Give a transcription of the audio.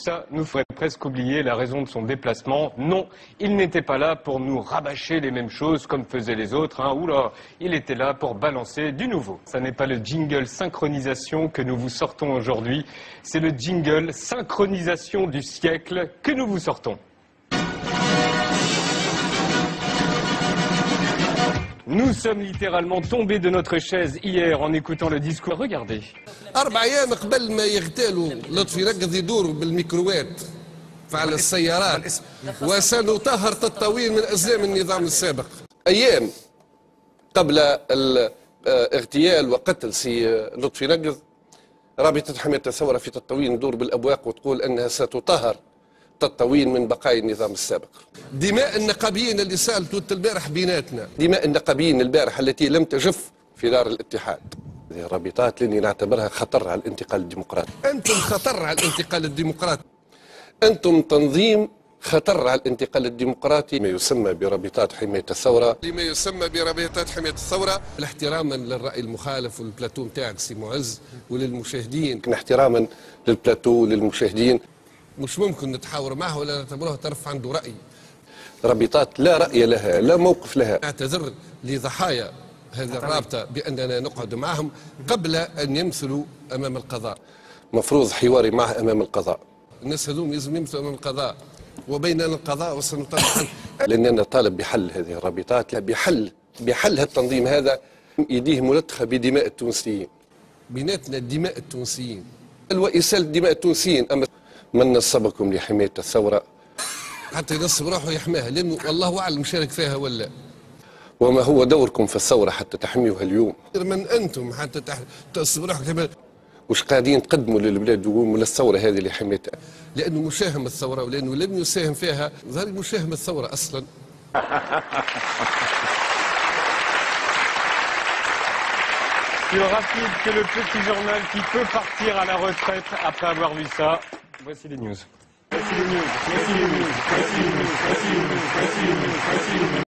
ça nous ferait presque oublier la raison de son déplacement. Non, il n'était pas là pour nous rabâcher les mêmes choses comme faisaient les autres. Oula, il était là pour balancer du nouveau. Ça n'est pas le jingle synchronisation que nous vous sortons aujourd'hui, c'est le jingle synchronisation du siècle que nous vous sortons. Nous sommes littéralement tombés de notre chaise hier en écoutant le discours. Regardez. 4 أيام قبل ما يغتالوا لطفي نقض يدوروا بالميكروات على السيارات وسنطهر تطاوين من أزلام النظام السابق. أيام قبل الاغتيال وقتل سي لطفي نقض رابطة حماية الثورة في تطاوين تدور بالأبواق وتقول أنها ستطهر تطاوين من بقايا النظام السابق. دماء النقابيين اللي سالت البارح بيناتنا، دماء النقابيين البارح التي لم تجف في نار الاتحاد. هذه الرابطات لاني نعتبرها خطر على الانتقال الديمقراطي. انتم خطر على الانتقال الديمقراطي. انتم تنظيم خطر على الانتقال الديمقراطي. ما يسمى برابطات حماية الثورة. لما يسمى برابطات حماية الثورة احتراما للرأي المخالف والبلاتو نتاعك سي معز وللمشاهدين. احتراما للبلاتو وللمشاهدين. مش ممكن نتحاور معه ولا نعتبروها طرف عنده رأي. رابطات لا رأي لها لا موقف لها. اعتذر لضحايا هذه الرابطة بأننا نقعد معهم قبل أن يمثلوا أمام القضاء. مفروض حواري معه أمام القضاء. الناس هذوم لازم يمثلوا أمام القضاء وبيننا القضاء وسنطالب لأننا طالب بحل هذه الرابطات، بحل التنظيم هذا يديه ملتخة بدماء التونسيين. بيناتنا دماء التونسيين وإسالة دماء التونسيين. أما من نصبكم لحماية الثورة حتى ينصب روحه يحماها، لأنه والله أعلم شارك فيها ولا. وما هو دوركم في الثورة حتى تحميوها اليوم؟ من أنتم حتى تنصب روحك؟ وش قاعدين تقدموا للبلاد وللثورة هذه اللي حميتها؟ لأنه مساهم الثورة ولأنه لم يساهم فيها ظهر مساهم الثورة أصلا. Plus rapide que le petit journal qui peut partir à la retraite après avoir vu ça. Voici les news. Voici les news. Voici les news. Voici les news. Voici les news. Voici les news. Voici les news.